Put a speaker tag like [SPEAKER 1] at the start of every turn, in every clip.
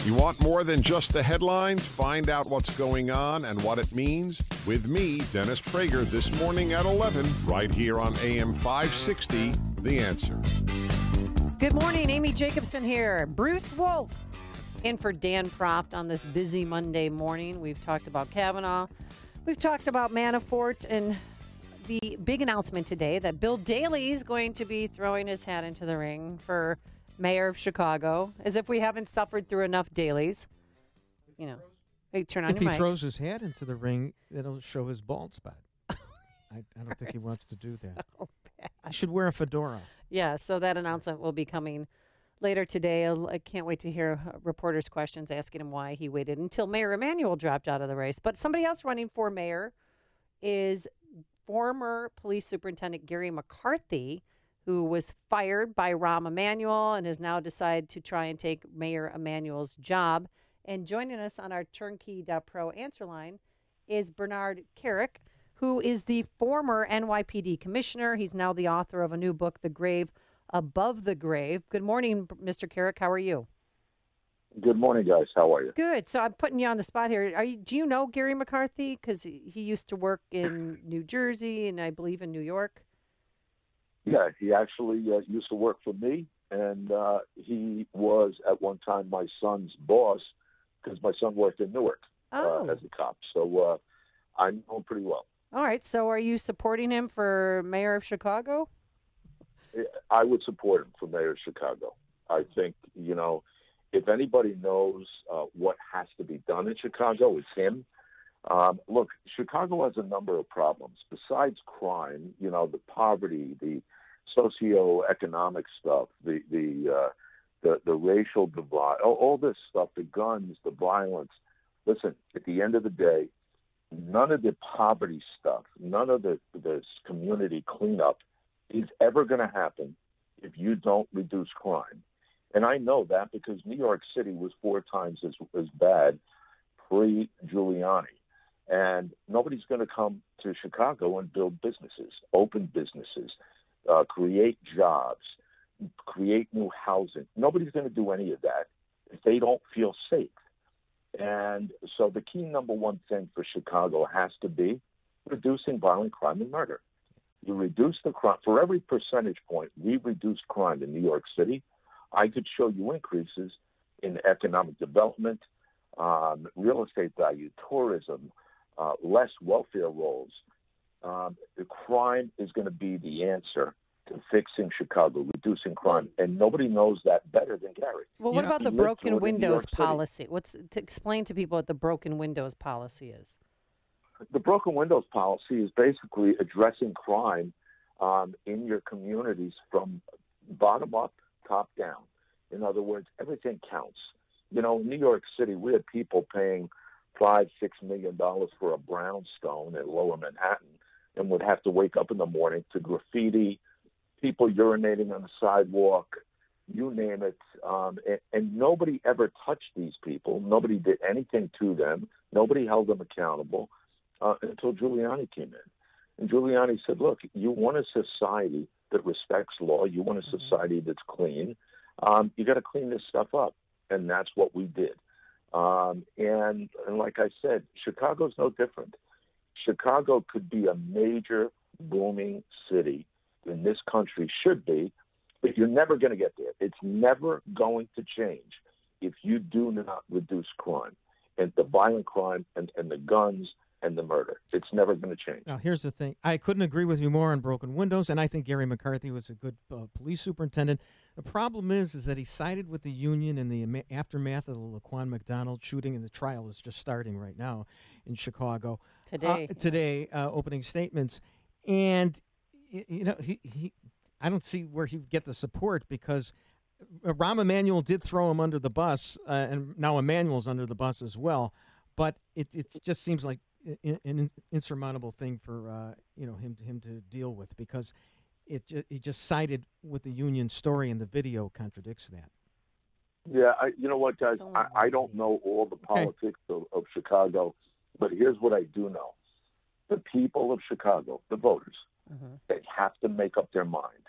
[SPEAKER 1] You want more than just the headlines? Find out what's going on and what it means with me, Dennis Prager, this morning at 11, right here on AM 560, The Answer.
[SPEAKER 2] Good morning, Amy Jacobson here. Bruce Wolf in for Dan Proft on this busy Monday morning. We've talked about Kavanaugh. We've talked about Manafort and the big announcement today that Bill Daley is going to be throwing his hat into the ring for mayor of Chicago, as if we haven't suffered through enough Daleys. You know, hey, turn on
[SPEAKER 3] if
[SPEAKER 2] your
[SPEAKER 3] he
[SPEAKER 2] mic.
[SPEAKER 3] throws his hat into the ring, it'll show his bald spot. I don't think he wants to do that.
[SPEAKER 2] So bad.
[SPEAKER 3] He should wear a fedora.
[SPEAKER 2] Yeah, so that announcement will be coming later today. I can't wait to hear reporters' questions asking him why he waited until Mayor Emanuel dropped out of the race. But somebody else running for mayor is former police superintendent Garry McCarthy, who was fired by Rahm Emanuel and has now decided to try and take Mayor Emanuel's job. And joining us on our Turnkey.pro answer line is Bernard Kerik, who is the former NYPD commissioner. He's now the author of a new book, The Grave Above the Grave. Good morning, Mr. Kerik. How are you?
[SPEAKER 4] Good morning, guys. How are you?
[SPEAKER 2] Good. So I'm putting you on the spot here. Do you know Garry McCarthy? Because he used to work in New Jersey and I believe in New York.
[SPEAKER 4] Yeah, he actually used to work for me, and he was at one time my son's boss because my son worked in Newark as a cop. So I know him pretty well.
[SPEAKER 2] All right. So are you supporting him for mayor of Chicago?
[SPEAKER 4] I would support him for mayor of Chicago. I think, if anybody knows what has to be done in Chicago, it's him. Look, Chicago has a number of problems. Besides crime, the poverty, the socioeconomic stuff, the racial divide, all this stuff, the guns, the violence. Listen, at the end of the day, none of the poverty stuff, none of the community cleanup is ever going to happen if you don't reduce crime. And I know that because New York City was 4 times as bad pre-Giuliani. And nobody's going to come to Chicago and build businesses, open businesses, create jobs, create new housing. Nobody's going to do any of that if they don't feel safe. And so the key number one thing for Chicago has to be reducing violent crime and murder. You reduce the crime. For every percentage point we reduced crime in New York City, I could show you increases in economic development, real estate value, tourism, less welfare rolls. The crime is going to be the answer to fixing Chicago, reducing crime, and nobody knows that better than Garry.
[SPEAKER 2] Well, what about the broken windows policy? To explain to people what the broken windows policy is?
[SPEAKER 4] The broken windows policy is basically addressing crime in your communities from bottom up, top down. In other words, everything counts. In New York City, we had people paying $5-6 million for a brownstone at Lower Manhattan and would have to wake up in the morning to graffiti, people urinating on the sidewalk, you name it. And nobody ever touched these people. Nobody did anything to them. Nobody held them accountable until Giuliani came in. And Giuliani said, look, you want a society that respects law. You want a society that's clean. You got to clean this stuff up. And that's what we did. And like I said, Chicago's no different. Chicago could be a major booming city in this country, should be, but you're never going to get there. It's never going to change if you do not reduce crime and the violent crime and the guns and the murder. It's never going to change.
[SPEAKER 3] Now, here's the thing. I couldn't agree with you more on broken windows, and I think Garry McCarthy was a good police superintendent. The problem is that he sided with the union in the aftermath of the Laquan McDonald shooting, and the trial is just starting right now in Chicago.
[SPEAKER 2] Today,
[SPEAKER 3] opening statements. And, I don't see where he'd get the support because Rahm Emanuel did throw him under the bus, and now Emanuel's under the bus as well. But it just seems like an insurmountable thing for him to deal with because he just sided with the union story, and the video contradicts that.
[SPEAKER 4] Yeah, you know what, guys? I don't know all the politics of Chicago, but here's what I do know. The people of Chicago, the voters, they have to make up their mind.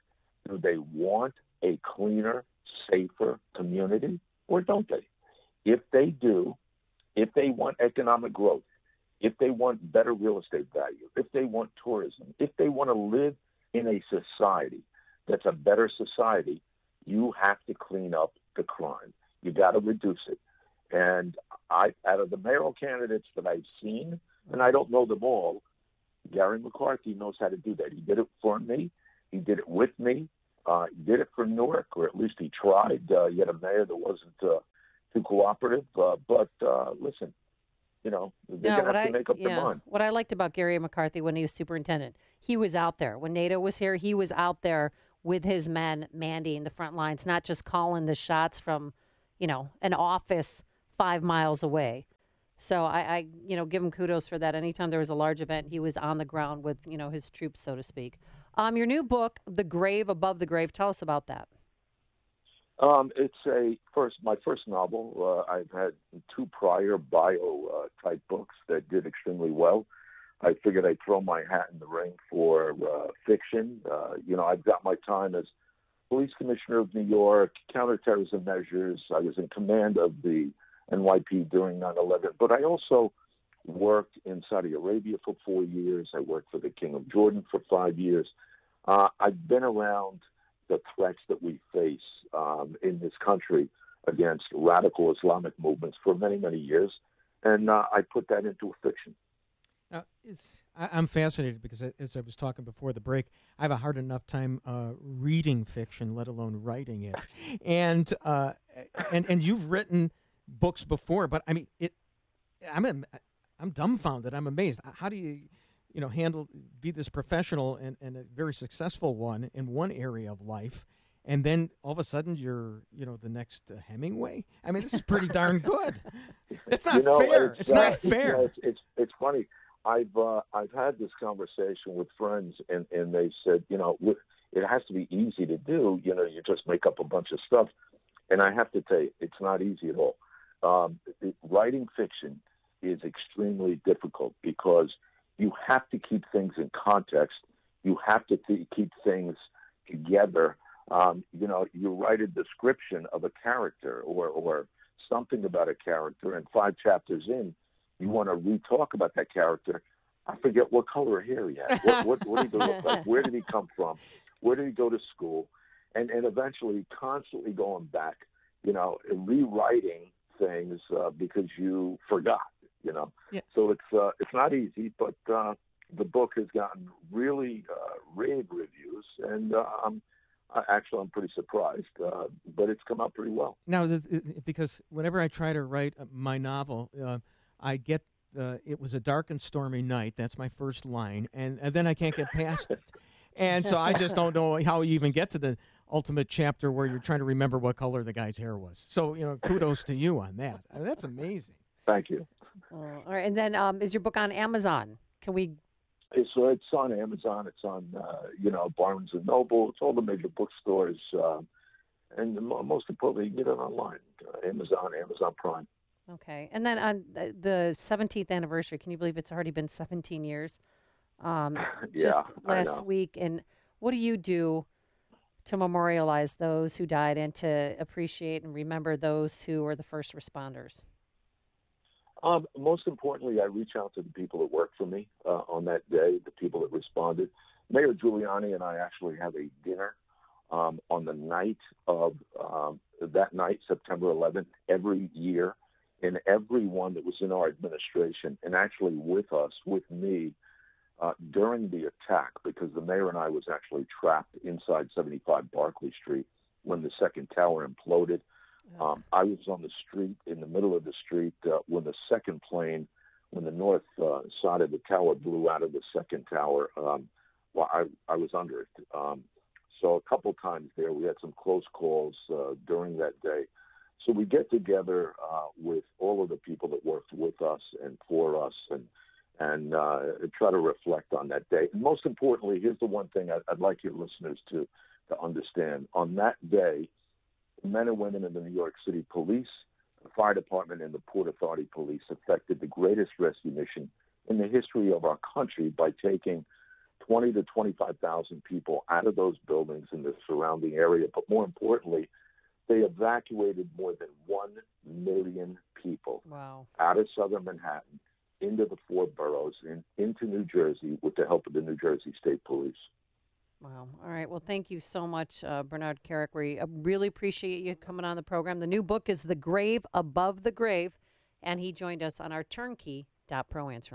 [SPEAKER 4] Do they want a cleaner, safer community, or don't they? If they do, if they want economic growth, if they want better real estate value, if they want tourism, if they want to live in a society that's a better society, you have to clean up the crime. You got to reduce it. And out of the mayoral candidates that I've seen, and I don't know them all, Garry McCarthy knows how to do that. He did it for me. He did it with me. He did it for Newark, or at least he tried. He had a mayor that wasn't too cooperative. But listen, you know, they're going to have to make up their mind.
[SPEAKER 2] What I liked about Garry McCarthy when he was superintendent, he was out there. When NATO was here, he was out there with his men mandying the front lines, not just calling the shots from, you know, an office 5 miles away. So I give him kudos for that. Anytime there was a large event, he was on the ground with, you know, his troops, so to speak. Your new book, The Grave Above the Grave, tell us about that.
[SPEAKER 4] It's my first novel. I've had 2 prior bio type books that did extremely well. I figured I'd throw my hat in the ring for fiction. I've got my time as police commissioner of New York, counterterrorism measures. I was in command of the NYP during 9/11, but I also worked in Saudi Arabia for 4 years. I worked for the King of Jordan for 5 years. I've been around the threats that we face in this country against radical Islamic movements for many, many years, and I put that into a fiction.
[SPEAKER 3] Now, I'm fascinated because, as I was talking before the break, I have a hard enough time reading fiction, let alone writing it. And you've written books before, but I mean, I'm dumbfounded. I'm amazed. How do you be this professional and a very successful one in one area of life, and then all of a sudden you're, the next Hemingway? I mean, this is pretty darn good. It's not fair. It's not fair.
[SPEAKER 4] It's funny. I've had this conversation with friends, and they said, it has to be easy to do. You just make up a bunch of stuff, and I have to tell you, it's not easy at all. Writing fiction is extremely difficult because you have to keep things in context. You have to keep things together. You write a description of a character or something about a character, and 5 chapters in, you want to re-talk about that character. I forget what color hair he had. What did he look like? Where did he come from? Where did he go to school? And eventually constantly going back, and rewriting things because you forgot, Yeah. So it's not easy, but the book has gotten really rave reviews, and I'm pretty surprised, but it's come out pretty well.
[SPEAKER 3] Now, because whenever I try to write my novel, I get it was a dark and stormy night. That's my first line, and then I can't get past it. And so I just don't know how you even get to the ultimate chapter where you're trying to remember what color the guy's hair was. So, kudos to you on that. I mean, that's amazing.
[SPEAKER 4] Thank you.
[SPEAKER 2] All right. And then is your book on Amazon? Can we?
[SPEAKER 4] So it's on Amazon. It's on, Barnes & Noble. It's all the major bookstores. And most importantly, you get it online. Amazon Prime.
[SPEAKER 2] Okay. And then on the 17th anniversary, can you believe it's already been 17 years? Just last week. And what do you do to memorialize those who died and to appreciate and remember those who were the first responders?
[SPEAKER 4] Most importantly, I reach out to the people that work for me on that day, the people that responded. Mayor Giuliani and I actually have a dinner on the night of that night, September 11th, every year. And everyone that was in our administration and actually with us, with me, during the attack, because the mayor and I was actually trapped inside 75 Barclay Street when the second tower imploded. I was on the street, in the middle of the street, when the second plane, when the north side of the tower blew out of the second tower, I was under it. So a couple times there, we had some close calls during that day. So we get together with all of the people that worked with us and for us and try to reflect on that day. And most importantly, here's the one thing I'd like your listeners to understand. On that day, men and women in the New York City Police, the Fire Department, and the Port Authority Police effected the greatest rescue mission in the history of our country by taking 20 to 25,000 people out of those buildings in the surrounding area. But more importantly, they evacuated more than 1 million people
[SPEAKER 2] Wow.
[SPEAKER 4] out of southern Manhattan into the 4 boroughs and into New Jersey with the help of the New Jersey State Police.
[SPEAKER 2] Wow. All right. Well, thank you so much, Bernard Kerik. We really appreciate you coming on the program. The new book is The Grave Above the Grave, and he joined us on our turnkey.pro answer.